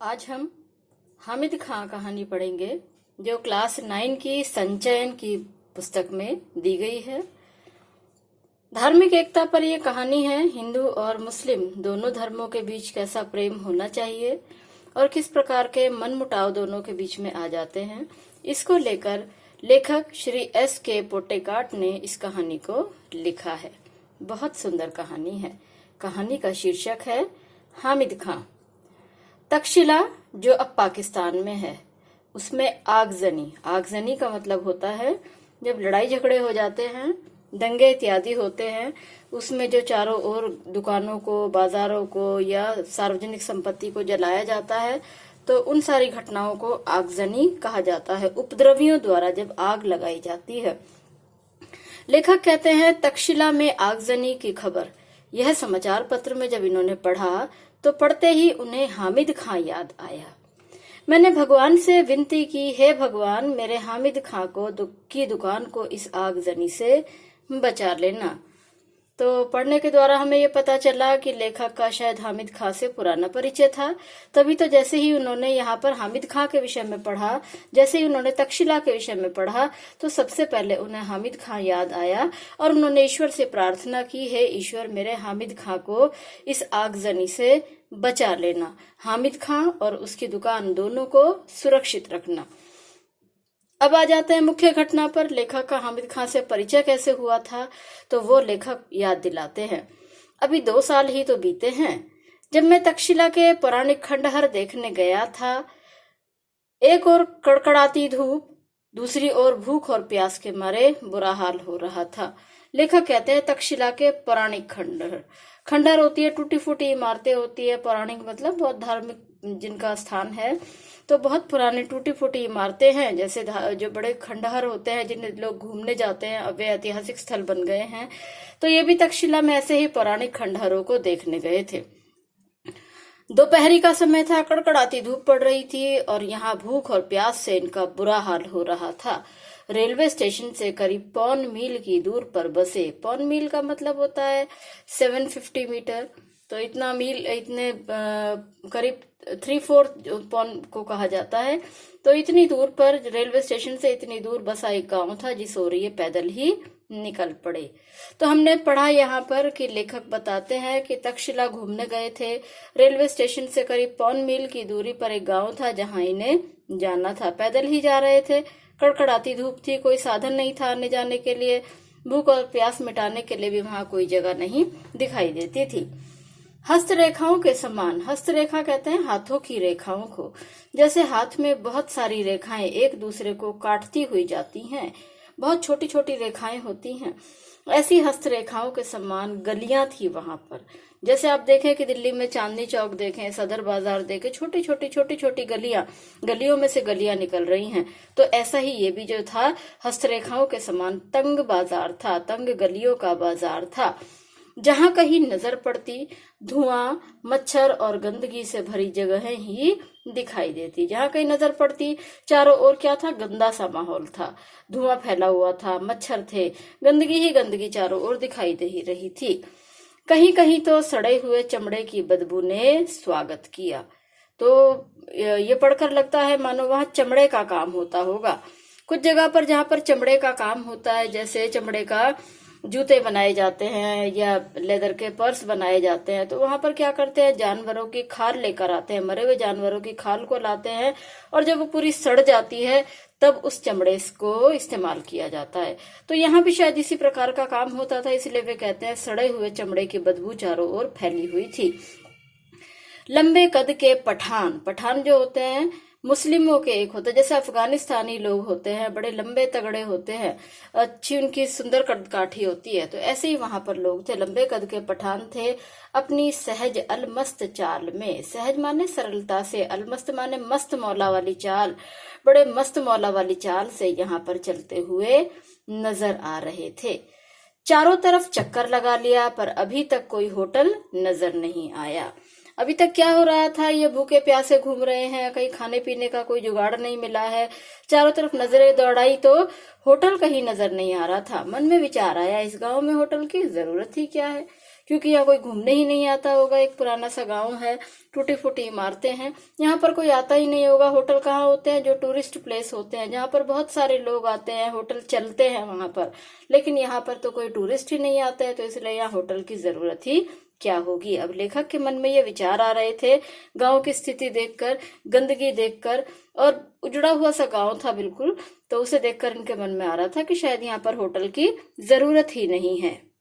आज हम हामिद खां कहानी पढ़ेंगे जो क्लास 9 की संचयन की पुस्तक में दी गई है। धार्मिक एकता पर यह कहानी है। हिंदू और मुस्लिम दोनों धर्मों के बीच कैसा प्रेम होना चाहिए और किस प्रकार के मनमुटाव दोनों के बीच में आ जाते हैं, इसको लेकर लेखक श्री S.K. पोटेकाट ने इस कहानी को लिखा है। बहुत सुंदर कहानी है। कहानी का शीर्षक है हामिद खां। तक्षशिला जो अब पाकिस्तान में है, उसमें आगजनी का मतलब होता है जब लड़ाई झगड़े हो जाते हैं, दंगे इत्यादि होते हैं, उसमें जो चारों ओर दुकानों को, बाजारों को या सार्वजनिक संपत्ति को जलाया जाता है, तो उन सारी घटनाओं को आगजनी कहा जाता है। उपद्रवियों द्वारा जब आग लगाई जाती है। लेखक कहते हैं, तक्षशिला में आगजनी की खबर यह समाचार पत्र में जब इन्होंने पढ़ा तो पढ़ते ही उन्हें हामिद खां याद आया। मैंने भगवान से विनती की, हे भगवान, मेरे हामिद खां की दुकान को इस आगजनी से बचा लेना। तो पढ़ने के द्वारा हमें ये पता चला कि लेखक का शायद हामिद खां से पुराना परिचय था। तभी तो जैसे ही उन्होंने यहाँ पर हामिद खां के विषय में पढ़ा, जैसे ही उन्होंने तक्षशिला के विषय में पढ़ा, तो सबसे पहले उन्हें हामिद खां याद आया और उन्होंने ईश्वर से प्रार्थना की, हे ईश्वर, मेरे हामिद खां को इस आगजनी से बचा लेना। हामिद खां और उसकी दुकान दोनों को सुरक्षित रखना। अब आ जाते हैं मुख्य घटना पर। लेखक का हामिद खां से परिचय कैसे हुआ था, तो वो लेखक याद दिलाते हैं। अभी 2 साल ही तो बीते हैं जब मैं तक्षशिला के पौराणिक खंडहर देखने गया था। एक ओर कड़कड़ाती धूप, दूसरी ओर भूख और प्यास के मारे बुरा हाल हो रहा था। लेखक कहते हैं, तक्षशिला के पौराणिक खंडहर होती है, टूटी फूटी इमारतें होती है। पौराणिक मतलब बहुत धार्मिक जिनका स्थान है, तो बहुत पुरानी टूटी फूटी इमारतें हैं। जैसे जो बड़े खंडहर होते हैं जिन्हें लोग घूमने जाते हैं, अब वे ऐतिहासिक स्थल बन गए हैं। तो ये भी तक्षशिला में ऐसे ही पौराणिक खंडहरों को देखने गए थे। दोपहरी का समय था, कड़कड़ाती धूप पड़ रही थी और यहाँ भूख और प्यास से इनका बुरा हाल हो रहा था। रेलवे स्टेशन से करीब 1.25 मील की दूर पर बसे। 1.25 मील का मतलब होता है 750 मीटर। तो इतना मील, इतने करीब 3/4 पौन को कहा जाता है। तो इतनी दूर पर, रेलवे स्टेशन से इतनी दूर बसा एक गांव था, जिस ओर ये पैदल ही निकल पड़े। तो हमने पढ़ा यहाँ पर कि लेखक बताते हैं कि तक्षशिला घूमने गए थे। रेलवे स्टेशन से करीब 1.25 मील की दूरी पर एक गांव था जहां इन्हें जाना था। पैदल ही जा रहे थे। कड़कड़ाती धूप थी, कोई साधन नहीं था आने जाने के लिए। भूख और प्यास मिटाने के लिए भी वहां कोई जगह नहीं दिखाई देती थी। हस्तरेखाओं के समान, हस्तरेखा कहते हैं हाथों की रेखाओं को, जैसे हाथ में बहुत सारी रेखाएं एक दूसरे को काटती हुई जाती हैं, बहुत छोटी छोटी रेखाएं होती हैं, ऐसी हस्तरेखाओं के समान गलियां थी वहां पर। जैसे आप देखें कि दिल्ली में चांदनी चौक देखें, सदर बाजार देखें, छोटी छोटी गलियों में से गलियां निकल रही हैं। तो ऐसा ही ये भी जो था, हस्तरेखाओं के समान तंग बाजार था, तंग गलियों का बाजार था। जहां कहीं नजर पड़ती, धुआं, मच्छर और गंदगी से भरी जगहें ही दिखाई देती। जहां कहीं नजर पड़ती, चारों ओर क्या था, गंदा सा माहौल था, धुआं फैला हुआ था, मच्छर थे, गंदगी ही गंदगी चारों ओर दिखाई दे रही थी। कहीं कहीं तो सड़े हुए चमड़े की बदबू ने स्वागत किया। तो ये पढ़कर लगता है मानो वहां चमड़े का काम होता होगा। कुछ जगह पर जहां पर चमड़े का काम होता है, जैसे चमड़े का जूते बनाए जाते हैं या लेदर के पर्स बनाए जाते हैं, तो वहां पर क्या करते हैं, जानवरों की खाल लेकर आते हैं, मरे हुए जानवरों की खाल को लाते हैं और जब वो पूरी सड़ जाती है तब उस चमड़े को इस्तेमाल किया जाता है। तो यहाँ भी शायद इसी प्रकार का काम होता था, इसलिए वे कहते हैं सड़े हुए चमड़े की बदबू चारों ओर फैली हुई थी। लंबे कद के पठान जो होते हैं मुस्लिमों के एक होते हैं, जैसे अफगानिस्तानी लोग होते हैं, बड़े लंबे तगड़े होते हैं, अच्छी उनकी सुंदर कदकाठी होती है। तो ऐसे ही वहां पर लोग थे, लंबे कद के पठान थे। अपनी सहज अलमस्त चाल में, सहज माने सरलता से, अलमस्त माने मस्त मौला वाली चाल, बड़े मस्त मौला वाली चाल से यहाँ पर चलते हुए नजर आ रहे थे। चारों तरफ चक्कर लगा लिया पर अभी तक कोई होटल नजर नहीं आया। अभी तक क्या हो रहा था, ये भूखे प्यासे घूम रहे हैं, कहीं खाने पीने का कोई जुगाड़ नहीं मिला है। चारों तरफ नजरें दौड़ाई तो होटल कहीं नजर नहीं आ रहा था। मन में विचार आया, इस गांव में होटल की जरूरत ही क्या है, क्योंकि यहाँ कोई घूमने ही नहीं आता होगा। एक पुराना सा गांव है, टूटी फूटी इमारतें हैं, यहाँ पर कोई आता ही नहीं होगा। होटल कहाँ होते हैं? जो टूरिस्ट प्लेस होते हैं, जहाँ पर बहुत सारे लोग आते हैं, होटल चलते हैं वहां पर। लेकिन यहाँ पर तो कोई टूरिस्ट ही नहीं आता है, तो इसलिए यहाँ होटल की जरूरत ही क्या होगी। अब लेखक के मन में ये विचार आ रहे थे गांव की स्थिति देखकर, गंदगी देखकर, और उजड़ा हुआ सा गांव था बिल्कुल। तो उसे देखकर इनके मन में आ रहा था कि शायद यहाँ पर होटल की जरूरत ही नहीं है।